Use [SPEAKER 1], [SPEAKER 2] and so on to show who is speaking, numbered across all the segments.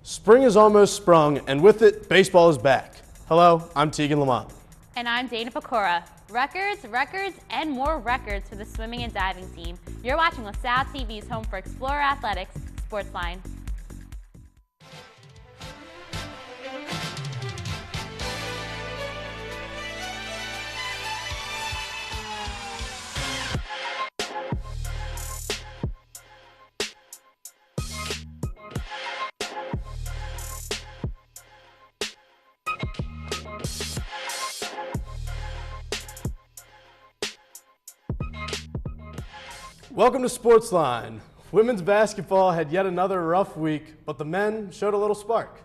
[SPEAKER 1] Spring is almost sprung, and with it, baseball is back. Hello, I'm Tegan Lamont.
[SPEAKER 2] And I'm Dana Pecora. Records, and more records for the swimming and diving team. You're watching LaSalle TV's home for Explorer Athletics, SportsLine.
[SPEAKER 1] Welcome to SportsLine. Women's basketball had yet another rough week, but the men showed a little spark.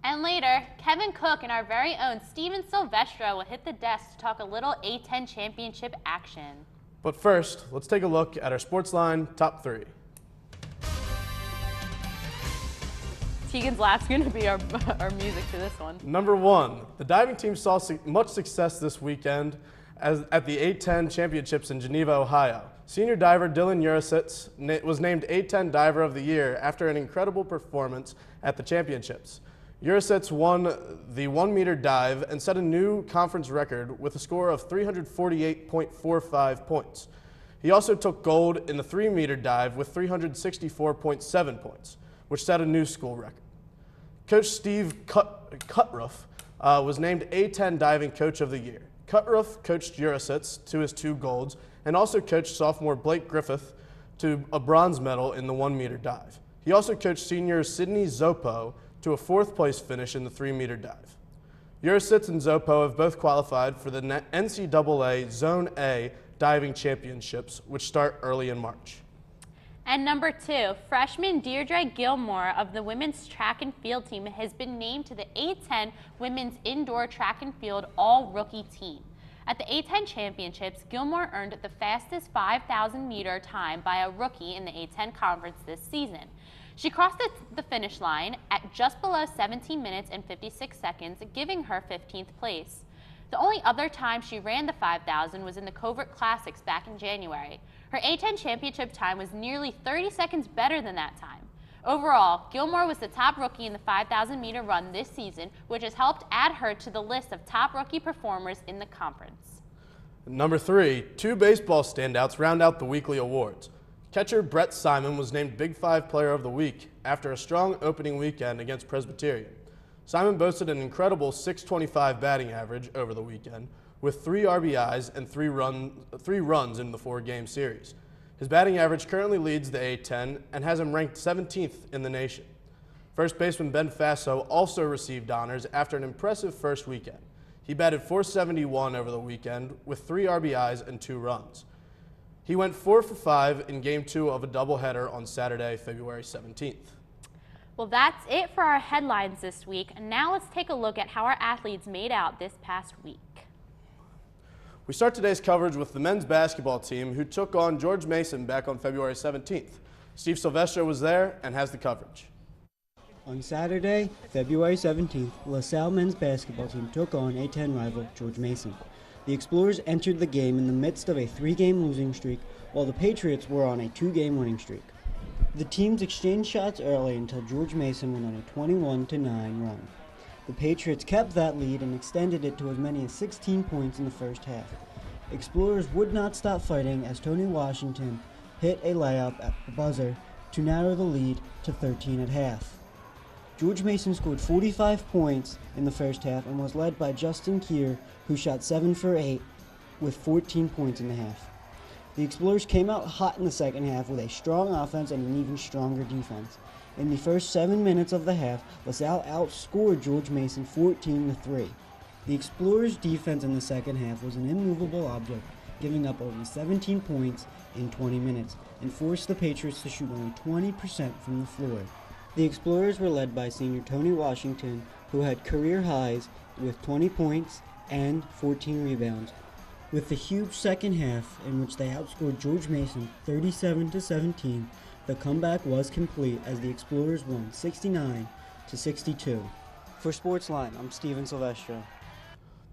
[SPEAKER 2] And later, Kevin Cook and our very own Steven Silvestro will hit the desk to talk a little A10 championship action.
[SPEAKER 1] But first, let's take a look at our SportsLine top 3.
[SPEAKER 2] Tegan's laugh's going to be our music to this one.
[SPEAKER 1] Number 1, the diving team saw much success this weekend at the A10 championships in Geneva, Ohio. Senior diver Dylan Urasitz was named A10 Diver of the Year after an incredible performance at the championships. Urasitz won the 1-meter dive and set a new conference record with a score of 348.45 points. He also took gold in the 3-meter dive with 364.7 points, which set a new school record. Coach Steve Cutruff was named A10 Diving Coach of the Year. Cutruff coached Urasitz to his 2 golds and also coached sophomore Blake Griffith to a bronze medal in the 1-meter dive. He also coached senior Sydney Zopo to a 4th place finish in the 3-meter dive. Urasitz and Zopo have both qualified for the NCAA Zone A Diving Championships, which start early in March.
[SPEAKER 2] And number 2, freshman Deirdre Gilmore of the women's track and field team has been named to the A10 Women's Indoor Track and Field All-Rookie Team. At the A10 Championships, Gilmore earned the fastest 5,000-meter time by a rookie in the A10 Conference this season. She crossed the finish line at just below 17 minutes and 56 seconds, giving her 15th place. The only other time she ran the 5,000 was in the Covert Classics back in January. Her A10 championship time was nearly 30 seconds better than that time. Overall, Gilmore was the top rookie in the 5,000-meter run this season, which has helped add her to the list of top rookie performers in the conference.
[SPEAKER 1] Number 3, 2 baseball standouts round out the weekly awards. Catcher Brett Simon was named Big 5 Player of the Week after a strong opening weekend against Presbyterian. Simon boasted an incredible .625 batting average over the weekend with 3 RBIs and 3 runs in the 4-game series. His batting average currently leads the A10 and has him ranked 17th in the nation. First baseman Ben Faso also received honors after an impressive first weekend. He batted .471 over the weekend with 3 RBIs and 2 runs. He went 4 for 5 in Game 2 of a doubleheader on Saturday, February 17th.
[SPEAKER 2] Well, that's it for our headlines this week. Now let's take a look at how our athletes made out this past week.
[SPEAKER 1] We start today's coverage with the men's basketball team who took on George Mason back on February 17th. Steve Silvestro was there and has the coverage.
[SPEAKER 3] On Saturday, February 17th, LaSalle men's basketball team took on A10 rival George Mason. The Explorers entered the game in the midst of a 3-game losing streak, while the Patriots were on a 2-game winning streak. The teams exchanged shots early until George Mason went on a 21-9 run. The Patriots kept that lead and extended it to as many as 16 points in the first half. Explorers would not stop fighting as Tony Washington hit a layup at the buzzer to narrow the lead to 13 at half. George Mason scored 45 points in the first half and was led by Justin Keir, who shot 7 for 8 with 14 points in the half. The Explorers came out hot in the second half with a strong offense and an even stronger defense. In the first 7 minutes of the half, LaSalle outscored George Mason 14-3. The Explorers' defense in the second half was an immovable object, giving up only 17 points in 20 minutes, and forced the Patriots to shoot only 20% from the floor. The Explorers were led by senior Tony Washington, who had career highs with 20 points and 14 rebounds. With the huge second half, in which they outscored George Mason 37-17, the comeback was complete as the Explorers won 69-62. For SportsLine, I'm Steven Silvestro.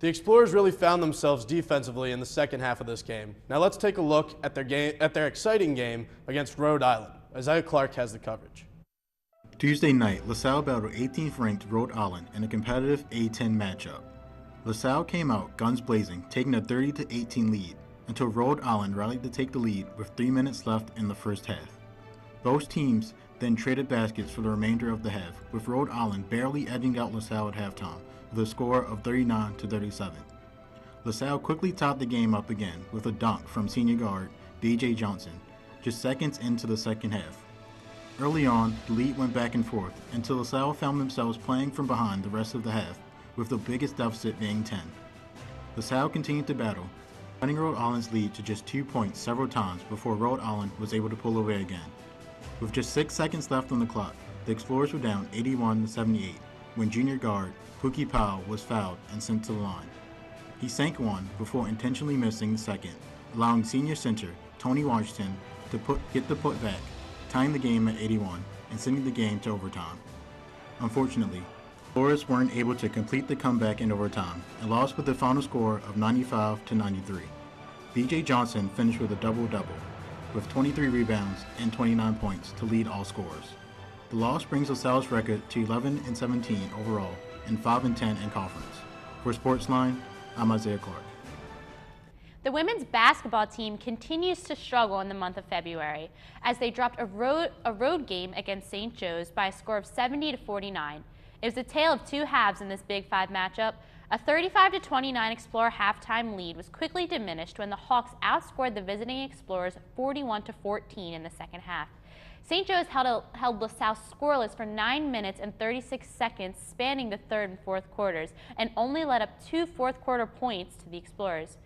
[SPEAKER 1] The Explorers really found themselves defensively in the second half of this game. Now let's take a look at their exciting game against Rhode Island. Isaiah Clark has the coverage.
[SPEAKER 4] Tuesday night, LaSalle battled 18th-ranked Rhode Island in a competitive A10 matchup. LaSalle came out guns blazing, taking a 30-18 lead, until Rhode Island rallied to take the lead with 3 minutes left in the first half. Both teams then traded baskets for the remainder of the half, with Rhode Island barely edging out LaSalle at halftime with a score of 39-37. LaSalle quickly tied the game up again with a dunk from senior guard B.J. Johnson, just seconds into the second half. Early on, the lead went back and forth until LaSalle found themselves playing from behind the rest of the half, with the biggest deficit being 10. LaSalle continued to battle, cutting Rhode Island's lead to just 2 points several times before Rhode Island was able to pull away again. With just 6 seconds left on the clock, the Explorers were down 81-78 when junior guard Pookie Powell was fouled and sent to the line. He sank one before intentionally missing the second, allowing senior center Tony Washington to get the putback, tying the game at 81 and sending the game to overtime. Unfortunately, the Explorers weren't able to complete the comeback in overtime and lost with a final score of 95-93. B.J. Johnson finished with a double-double, with 23 rebounds and 29 points to lead all scorers. The loss brings LaSalle's record to 11-17 overall and 5-10 in conference. For SportsLine, I'm Isaiah Clark.
[SPEAKER 2] The women's basketball team continues to struggle in the month of February as they dropped a road game against St. Joe's by a score of 70-49. It was a tale of two halves in this Big Five matchup. A 35-29 Explorer halftime lead was quickly diminished when the Hawks outscored the visiting Explorers 41-14 in the second half. St. Joe's held LaSalle scoreless for 9 minutes and 36 seconds spanning the third and fourth quarters and only let up 2 fourth-quarter points to the Explorers.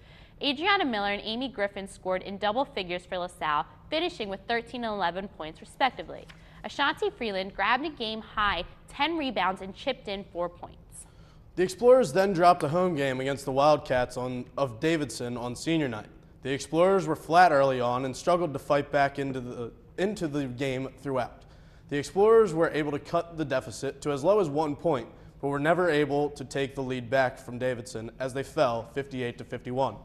[SPEAKER 2] Adriana Miller and Amy Griffin scored in double figures for LaSalle, finishing with 13 and 11 points respectively. Ashanti Freeland grabbed a game-high 10 rebounds and chipped in 4 points.
[SPEAKER 1] The Explorers then dropped a home game against the Wildcats of Davidson on senior night. The Explorers were flat early on and struggled to fight back into the game throughout. The Explorers were able to cut the deficit to as low as 1 point, but were never able to take the lead back from Davidson as they fell 58-51.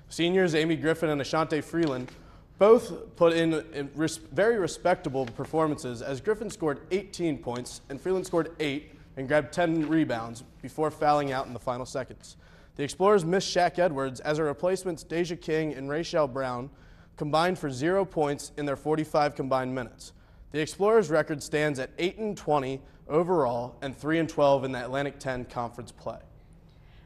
[SPEAKER 1] Seniors Amy Griffin and Ashanti Freeland both put in very respectable performances as Griffin scored 18 points and Freeland scored 8 and grabbed 10 rebounds before fouling out in the final seconds. The Explorers missed Shaq Edwards as her replacements Deja King and Rachel Brown combined for 0 points in their 45 combined minutes. The Explorers' record stands at 8-20 overall and 3-12 in the Atlantic 10 conference play.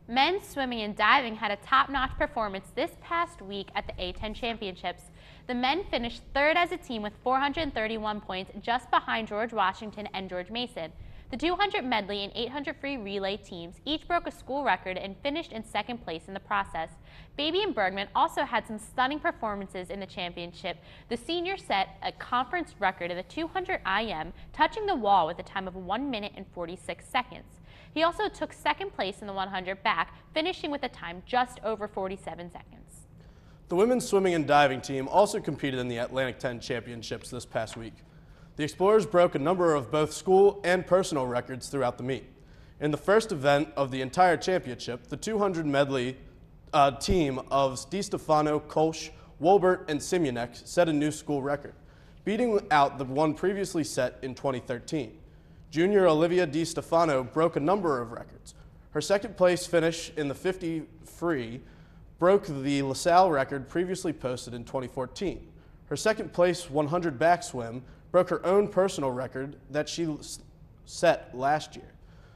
[SPEAKER 2] Men's swimming and diving had a top-notch performance this past week at the A10 Championships. The men finished third as a team with 431 points, just behind George Washington and George Mason. The 200 medley and 800 free relay teams each broke a school record and finished in second place in the process. Baby and Bergman also had some stunning performances in the championship. The senior set a conference record in the 200 IM, touching the wall with a time of 1 minute and 46 seconds. He also took second place in the 100 back, finishing with a time just over 47 seconds.
[SPEAKER 1] The women's swimming and diving team also competed in the Atlantic 10 Championships this past week. The Explorers broke a number of both school and personal records throughout the meet. In the first event of the entire championship, the 200 medley team of DiStefano, Kolsch, Wolbert, and Simunek set a new school record, beating out the one previously set in 2013. Junior Olivia DiStefano broke a number of records. Her second place finish in the 50 free broke the LaSalle record previously posted in 2014. Her second place 100 back swim broke her own personal record that she set last year.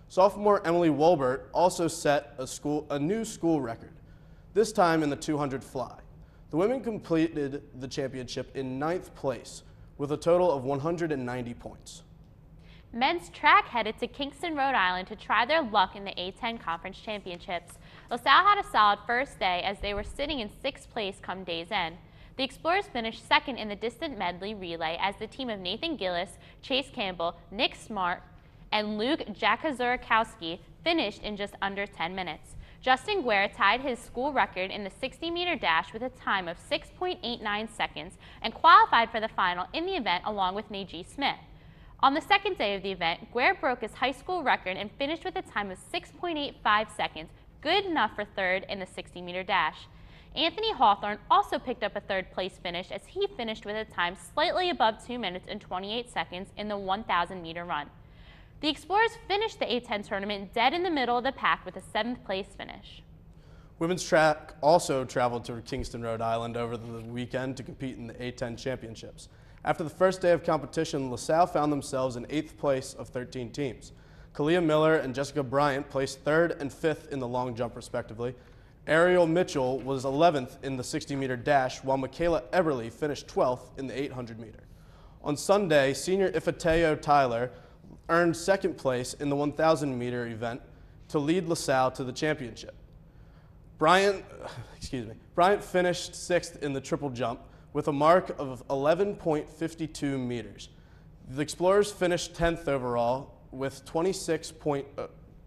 [SPEAKER 1] Sophomore Emily Wolbert also set a new school record, this time in the 200 fly. The women completed the championship in 9th place with a total of 190 points.
[SPEAKER 2] Men's track headed to Kingston, Rhode Island to try their luck in the A10 Conference Championships. LaSalle had a solid first day as they were sitting in 6th place come day's end. The Explorers finished second in the distant medley relay as the team of Nathan Gillis, Chase Campbell, Nick Smart, and Luke Jakazurkowski finished in just under 10 minutes. Justin Guerre tied his school record in the 60-meter dash with a time of 6.89 seconds and qualified for the final in the event along with Najee Smith. On the second day of the event, Guerre broke his high school record and finished with a time of 6.85 seconds, good enough for third in the 60-meter dash. Anthony Hawthorne also picked up a third-place finish as he finished with a time slightly above 2 minutes and 28 seconds in the 1,000-meter run. The Explorers finished the A10 tournament dead in the middle of the pack with a 7th-place finish.
[SPEAKER 1] Women's track also traveled to Kingston, Rhode Island over the weekend to compete in the A10 championships. After the first day of competition, LaSalle found themselves in 8th place of 13 teams. Kalia Miller and Jessica Bryant placed 3rd and 5th in the long jump respectively. Ariel Mitchell was 11th in the 60-meter dash, while Michaela Eberly finished 12th in the 800-meter. On Sunday, senior Ifateo Tyler earned 2nd place in the 1,000-meter event to lead LaSalle to the championship. Bryant finished 6th in the triple jump with a mark of 11.52 meters. The Explorers finished 10th overall with 26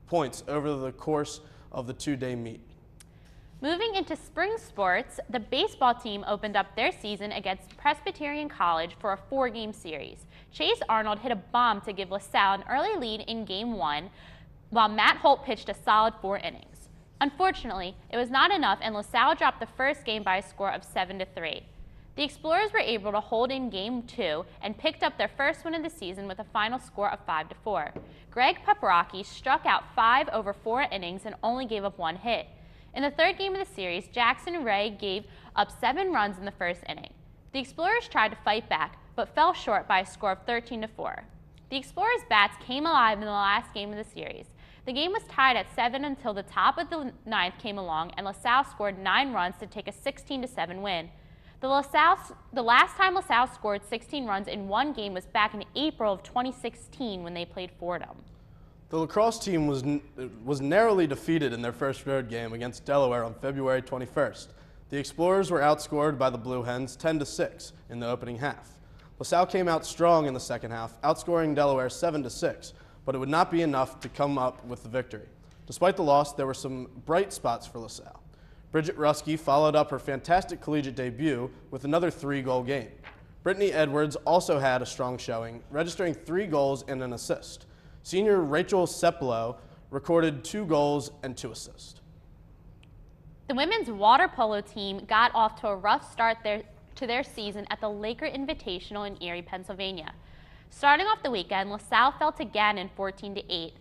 [SPEAKER 1] points over the course of the 2-day meet.
[SPEAKER 2] Moving into spring sports, the baseball team opened up their season against Presbyterian College for a 4-game series. Chase Arnold hit a bomb to give LaSalle an early lead in Game 1, while Matt Holt pitched a solid 4 innings. Unfortunately, it was not enough, and LaSalle dropped the first game by a score of 7-3. The Explorers were able to hold in Game 2 and picked up their first win of the season with a final score of 5-4. Greg Paparaki struck out 5 over 4 innings and only gave up 1 hit. In the 3rd game of the series, Jackson Ray gave up 7 runs in the first inning. The Explorers tried to fight back, but fell short by a score of 13-4. The Explorers' bats came alive in the last game of the series. The game was tied at 7 until the top of the 9th came along, and LaSalle scored 9 runs to take a 16-7 win. The last time LaSalle scored 16 runs in one game was back in April of 2016 when they played Fordham.
[SPEAKER 1] The lacrosse team was narrowly defeated in their first road game against Delaware on February 21st. The Explorers were outscored by the Blue Hens 10-6 in the opening half. LaSalle came out strong in the second half, outscoring Delaware 7-6, but it would not be enough to come up with the victory. Despite the loss, there were some bright spots for LaSalle. Bridget Ruski followed up her fantastic collegiate debut with another 3-goal game. Brittany Edwards also had a strong showing, registering 3 goals and an assist. Senior Rachel Sepolo recorded 2 goals and 2 assists.
[SPEAKER 2] The women's water polo team got off to a rough start to their season at the Laker Invitational in Erie, Pennsylvania. Starting off the weekend, LaSalle fell to Gannon 14-8.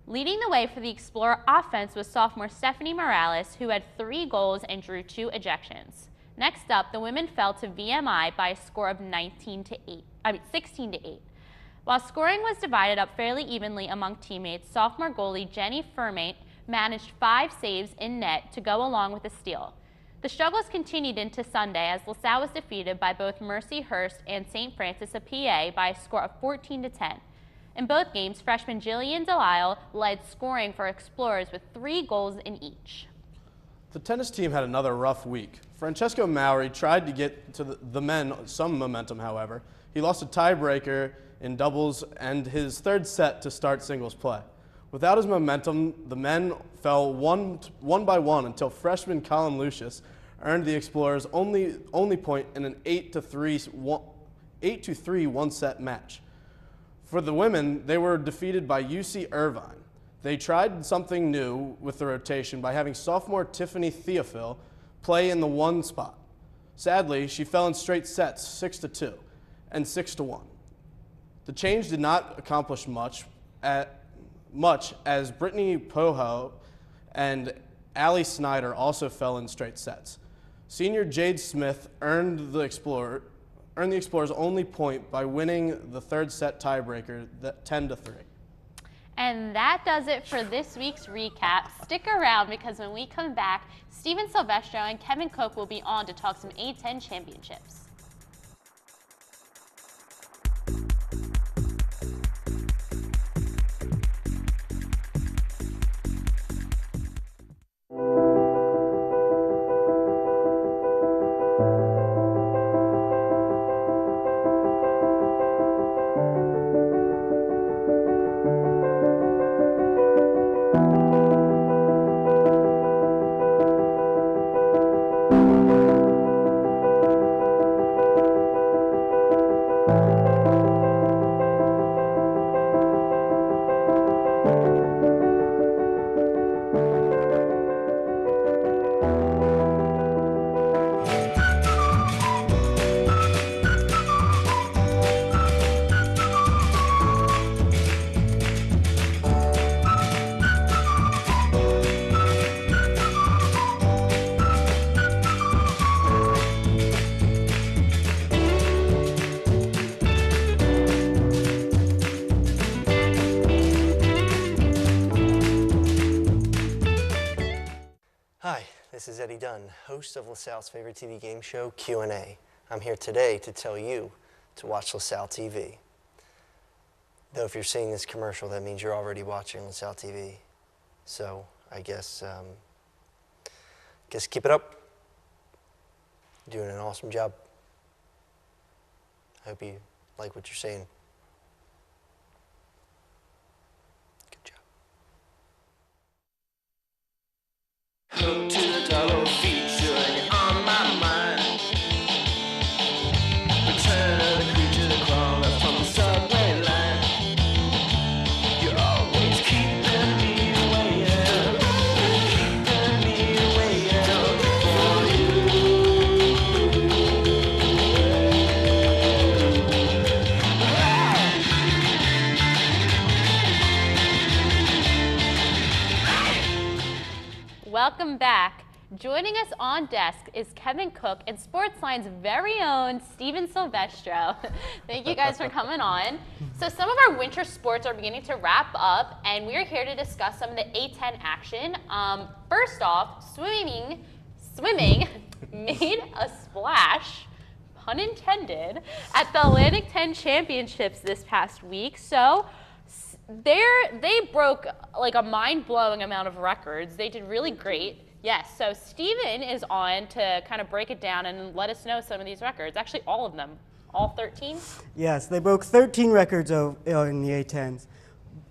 [SPEAKER 2] Leading the way for the Explorer offense was sophomore Stephanie Morales, who had 3 goals and drew 2 ejections. Next up, the women fell to VMI by a score of 16-8. While scoring was divided up fairly evenly among teammates, sophomore goalie Jenny Fermate managed 5 saves in net to go along with a steal. The struggles continued into Sunday as LaSalle was defeated by both Mercy Hurst and St. Francis of PA by a score of 14-10. In both games, freshman Jillian Delisle led scoring for Explorers with 3 goals in each.
[SPEAKER 1] The tennis team had another rough week. Francesco Mauri tried to get to the men some momentum, however. He lost a tiebreaker in doubles and his 3rd set to start singles play. Without his momentum, the men fell one by one until freshman Colin Lucius earned the Explorers only point in an 8-3 one-set match. For the women, they were defeated by UC Irvine. They tried something new with the rotation by having sophomore Tiffany Theophil play in the 1 spot. Sadly, she fell in straight sets 6-2 and 6-1. The change did not accomplish much as Brittany Poho and Allie Snyder also fell in straight sets. Senior Jade Smith earned the Explorers' only point by winning the 3rd set tiebreaker 10-3.
[SPEAKER 2] And that does it for this week's recap. Stick around because when we come back, Steven Silvestro and Kevin Cook will be on to talk some A10 championships.
[SPEAKER 5] This is Eddie Dunn, host of LaSalle's favorite TV game show, Q&A. I'm here today to tell you to watch LaSalle TV. Though if you're seeing this commercial, that means you're already watching LaSalle TV. So I guess keep it up. You're doing an awesome job. I hope you like what you're seeing. Good job.
[SPEAKER 6] Hooked to the dollar featuring on my mind. Return of the creature that crawled up from the subway line. You're always keeping me waiting, keeping me waiting for you.
[SPEAKER 2] Welcome back. Joining us on desk is Kevin Cook and SportsLine's very own Steven Silvestro. Thank you guys for coming on. So some of our winter sports are beginning to wrap up, and we're here to discuss some of the A10 action. First off, swimming made a splash, pun intended, at the Atlantic 10 Championships this past week. So they broke like a mind-blowing amount of records. They did really great. Yes, so Steven is on to kind of break it down and let us know some of these records. Actually, all of them. All 13?
[SPEAKER 3] Yes, they broke 13 records in the A10s.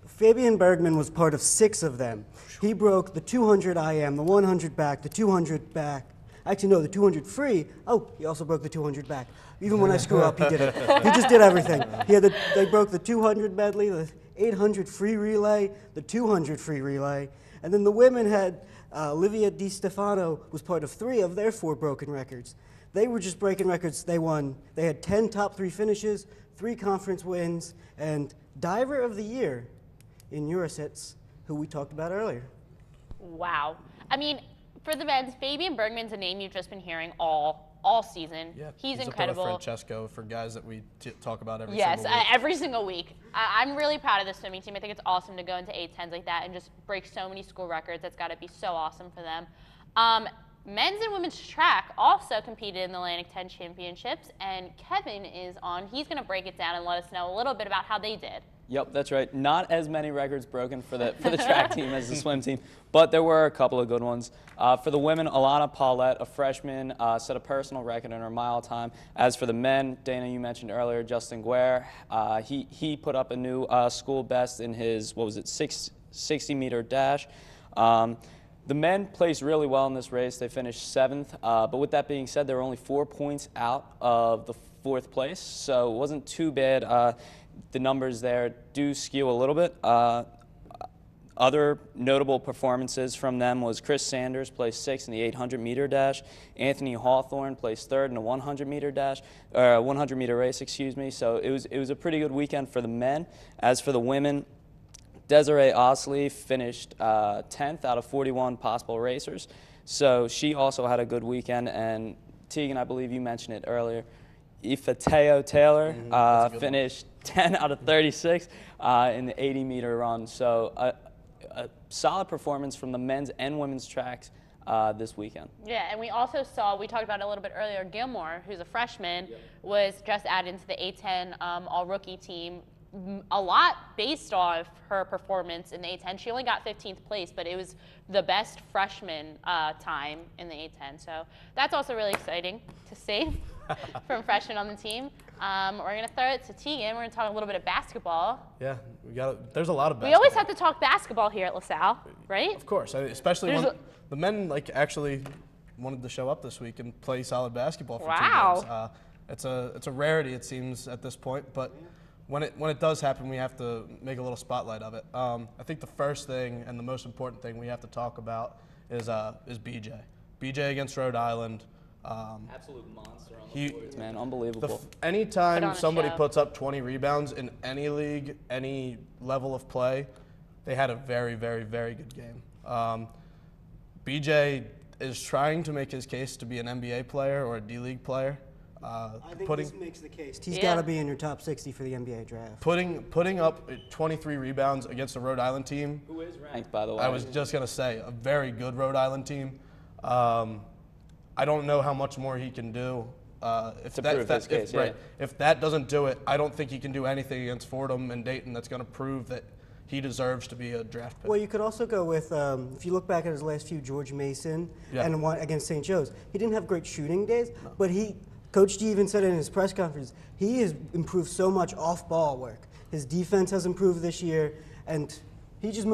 [SPEAKER 3] Fabian Bergman was part of 6 of them. He broke the 200 IM, the 100 back, the 200 back. Actually, no, the 200 free. Oh, he also broke the 200 back. Even when I screw up, he did it. He just did everything. They broke the 200 medley, the 800 free relay, the 200 free relay, and then the women had Livia Di Stefano was part of 3 of their 4 broken records. They were just breaking records. They won. They had 10 top 3 finishes, 3 conference wins, and Diver of the Year in Eurosets, who we talked about earlier.
[SPEAKER 2] Wow. I mean, for the men's, Fabian Bergman's a name you've just been hearing all season.
[SPEAKER 1] Yeah,
[SPEAKER 2] he's
[SPEAKER 1] Up
[SPEAKER 2] incredible.
[SPEAKER 1] there with Francesco for guys that we talk about every
[SPEAKER 2] yes,
[SPEAKER 1] single week.
[SPEAKER 2] every single week. I'm really proud of the swimming team. I think it's awesome to go into A10s like that and just break so many school records. That's got to be so awesome for them. Men's and women's track also competed in the Atlantic 10 Championships, and Kevin is on. He's going to break it down and let us know a little bit about how they did.
[SPEAKER 7] Yep, that's right. Not as many records broken for the track team as the swim team, but there were a couple of good ones. For the women, Alana Paulette, a freshman, set a personal record in her mile time. As for the men, Dana, you mentioned earlier, Justin Guerre, he put up a new school best in his, 60-meter dash. The men placed really well in this race. They finished 7th, but with that being said, they were only 4 points out of the 4th place, so it wasn't too bad. The numbers there do skew a little bit. Other notable performances from them was Chris Sanders placed 6th in the 800-meter dash. Anthony Hawthorne placed 3rd in the 100-meter dash, 100-meter race, excuse me. So it was a pretty good weekend for the men. As for the women, Desiree Osley finished 10th out of 41 possible racers. So she also had a good weekend. And Tegan, I believe you mentioned it earlier, Ifateo Taylor finished 10 out of 36 in the 80-meter run. So a solid performance from the men's and women's tracks this weekend.
[SPEAKER 2] Yeah, and we also saw, we talked about it a little bit earlier, Gilmore, who's a freshman, was just added into the A10 all-rookie team. A lot based off her performance in the A10. She only got 15th place, but it was the best freshman time in the A10. So that's also really exciting to see from freshmen on the team. We're going to throw it to Tegan. We're going to talk a little bit of basketball.
[SPEAKER 1] Yeah, there's a lot of basketball.
[SPEAKER 2] We always have to talk basketball here at LaSalle, right?
[SPEAKER 1] Of course, especially when the men actually wanted to show up this week and play solid basketball for 2 games. It's a rarity, it seems, at this point, but when it does happen, we have to make a little spotlight of it. I think the first thing and the most important thing we have to talk about is BJ. BJ against Rhode Island.
[SPEAKER 7] Absolute monster on the boards, man. Unbelievable.
[SPEAKER 1] Anytime somebody puts up 20 rebounds in any league, any level of play, they had a very, very, very good game. BJ is trying to make his case to be an NBA player or a D-League player.
[SPEAKER 3] I think this makes the case. He's got to be in your top 60 for the NBA draft.
[SPEAKER 1] Putting up 23 rebounds against a Rhode Island team.
[SPEAKER 7] Who is ranked, by the way.
[SPEAKER 1] I was just going to say, a very good Rhode Island team. I don't know how much more he can do. If that doesn't do it, I don't think he can do anything against Fordham and Dayton that's going to prove that he deserves to be a draft pick.
[SPEAKER 3] Well, you could also go with, if you look back at his last few, George Mason and one against St. Joe's. He didn't have great shooting days, but Coach D even said in his press conference, he has improved so much off-ball work. His defense has improved this year, and he's just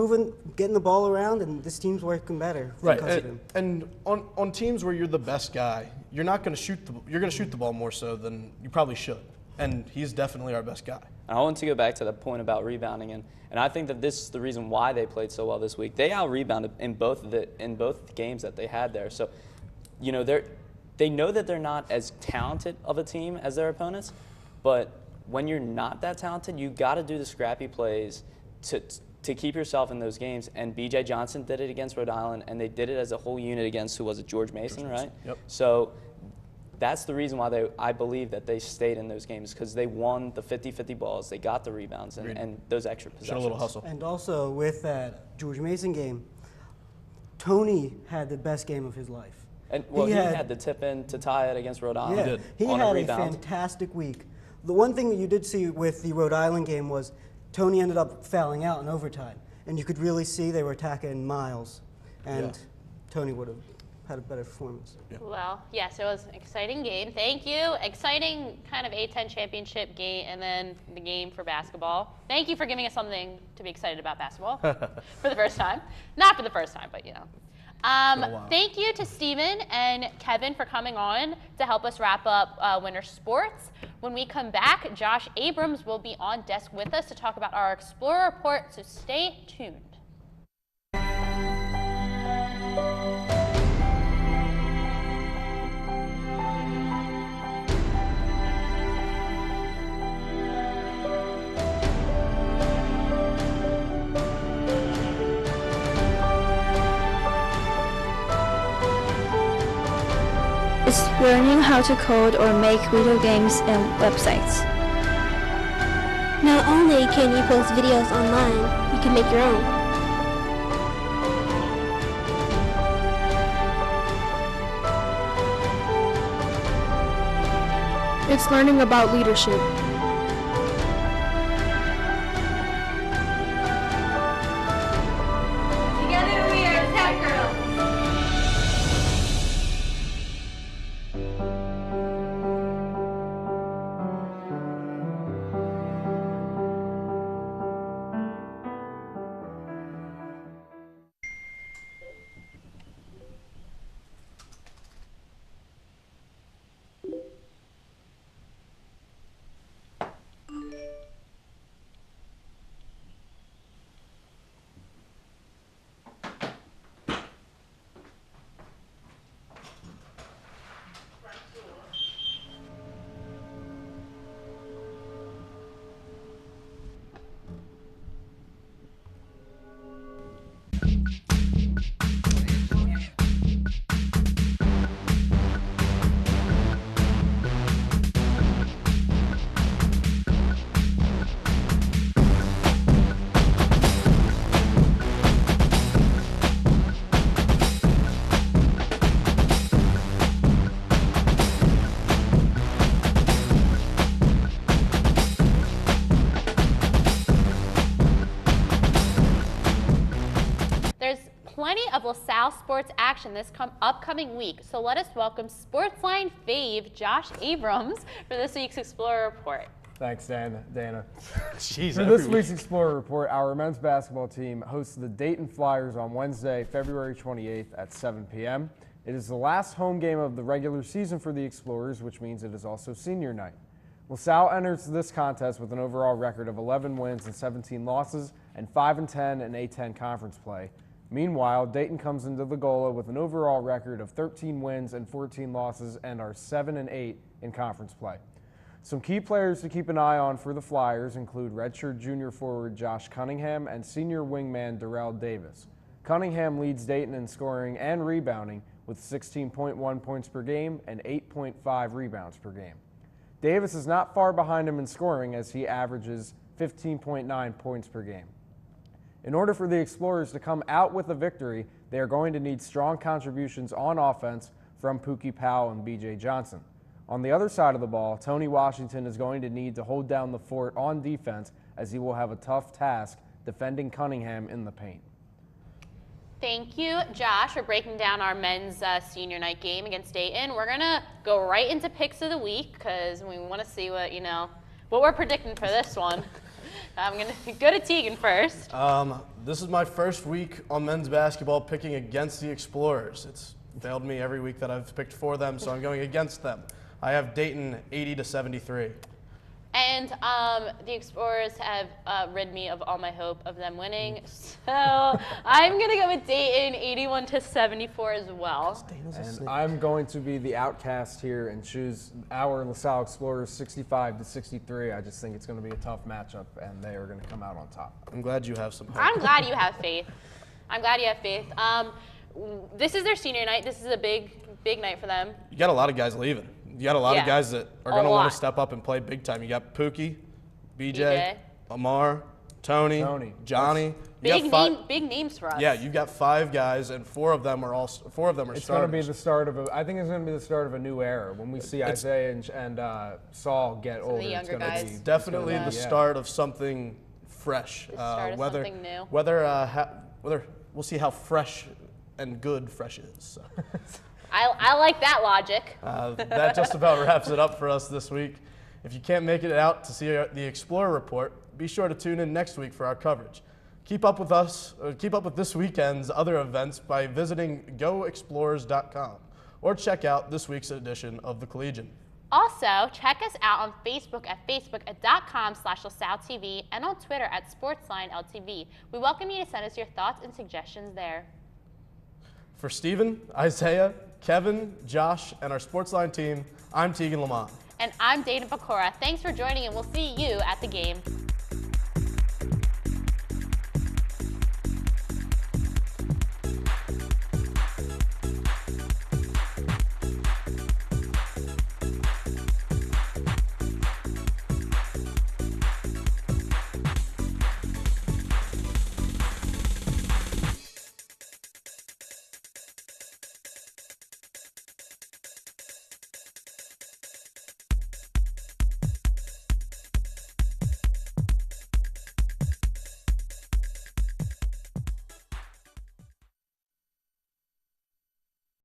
[SPEAKER 3] getting the ball around, and this team's working better because of him.
[SPEAKER 1] And on teams where you're the best guy, you're not going to you're going to shoot the ball more so than you probably should. And he's definitely our best guy.
[SPEAKER 7] I want to go back to the point about rebounding, and I think that this is the reason why they played so well this week. They out-rebounded in both games that they had there. So, you know, they know that they're not as talented of a team as their opponents, but when you're not that talented, you got to do the scrappy plays to keep yourself in those games. And B.J. Johnson did it against Rhode Island, and they did it as a whole unit against, who was it, George Mason, right?
[SPEAKER 1] Yep.
[SPEAKER 7] So that's the reason why I believe that they stayed in those games, because they won the 50-50 balls, they got the rebounds, and those extra possessions.
[SPEAKER 1] Showed a little hustle.
[SPEAKER 3] And also with that George Mason game, Tony had the best game of his life.
[SPEAKER 7] And he had the tip in to tie it against Rhode Island.
[SPEAKER 3] Yeah, he had a fantastic week. The one thing that you did see with the Rhode Island game was Tony ended up fouling out in overtime, and you could really see they were attacking Miles, and Tony would have had a better performance.
[SPEAKER 1] Yeah.
[SPEAKER 2] Well, yes, it was an exciting game. Thank you. Exciting kind of A-10 championship game, and then the game for basketball. Thank you for giving us something to be excited about basketball for the first time. Not for the first time, but you know. Thank you to Steven and Kevin for coming on to help us wrap up winter sports. When we come back, Josh Abrams will be on desk with us to talk about our Explorer Report, so stay tuned.
[SPEAKER 8] Is learning how to code or make video games and websites.
[SPEAKER 9] Not only can you post videos online, you can make your own.
[SPEAKER 8] It's learning about leadership.
[SPEAKER 2] Together we are Tech Girls. Plenty of LaSalle sports action this upcoming week, so let us welcome SportsLine fave Josh Abrams for this week's Explorer Report.
[SPEAKER 10] Thanks, Dana.
[SPEAKER 1] Jeez,
[SPEAKER 10] For this week's Explorer Report, our men's basketball team hosts the Dayton Flyers on Wednesday, February 28th at 7 p.m. It is the last home game of the regular season for the Explorers, which means it is also senior night. LaSalle enters this contest with an overall record of 11 wins and 17 losses and 5-10 in A-10 conference play. Meanwhile, Dayton comes into the Gola with an overall record of 13 wins and 14 losses and are 7-8 in conference play. Some key players to keep an eye on for the Flyers include redshirt junior forward Josh Cunningham and senior wingman Darrell Davis. Cunningham leads Dayton in scoring and rebounding with 16.1 points per game and 8.5 rebounds per game. Davis is not far behind him in scoring as he averages 15.9 points per game. In order for the Explorers to come out with a victory, they are going to need strong contributions on offense from Pookie Powell and B.J. Johnson. On the other side of the ball, Tony Washington is going to need to hold down the fort on defense, as he will have a tough task defending Cunningham in the paint.
[SPEAKER 2] Thank you, Josh, for breaking down our men's senior night game against Dayton. We're going to go right into picks of the week because we want to see what we're predicting for this one. I'm going to go to Tegan first.
[SPEAKER 1] This is my first week on men's basketball picking against the Explorers. It's failed me every week that I've picked for them, so I'm going against them. I have Dayton 80-73.
[SPEAKER 2] And the Explorers have rid me of all my hope of them winning. So I'm going to go with Dayton 81-74 as well.
[SPEAKER 10] And I'm going to be the outcast here and choose our LaSalle Explorers 65-63. I just think it's going to be a tough matchup, and they are going to come out on top.
[SPEAKER 1] I'm glad you have some hope.
[SPEAKER 2] I'm glad you have faith. I'm glad you have faith. This is their senior night. This is a big night for them.
[SPEAKER 1] You got a lot of guys leaving. You got a lot of guys that are going to want to step up and play big time. You got Pookie, BJ, Amar, Tony. Johnny.
[SPEAKER 2] Big names for us.
[SPEAKER 1] Yeah, you've got 5 guys, and 4 of them are
[SPEAKER 10] It's
[SPEAKER 1] starters.
[SPEAKER 10] going to be the start of I think it's going to be the start of a new era when we see Isaiah and Saul get older.
[SPEAKER 2] the younger
[SPEAKER 10] it's
[SPEAKER 2] guys.
[SPEAKER 1] It's definitely the start of something fresh.
[SPEAKER 2] The start of something new.
[SPEAKER 1] Whether we'll see how fresh and good fresh is. So.
[SPEAKER 2] I like that logic.
[SPEAKER 1] That just about wraps it up for us this week. If you can't make it out to see the Explorer Report, be sure to tune in next week for our coverage. Keep up with this weekend's other events by visiting goexplorers.com or check out this week's edition of The Collegian.
[SPEAKER 2] Also, check us out on Facebook at facebook.com/LaSalleTV and on Twitter at SportsLineLTV. We welcome you to send us your thoughts and suggestions there.
[SPEAKER 1] For Stephen, Isaiah, Kevin, Josh, and our SportsLine team, I'm Tegan Lamont.
[SPEAKER 2] And I'm Dana Pecora. Thanks for joining, and we'll see you at the game.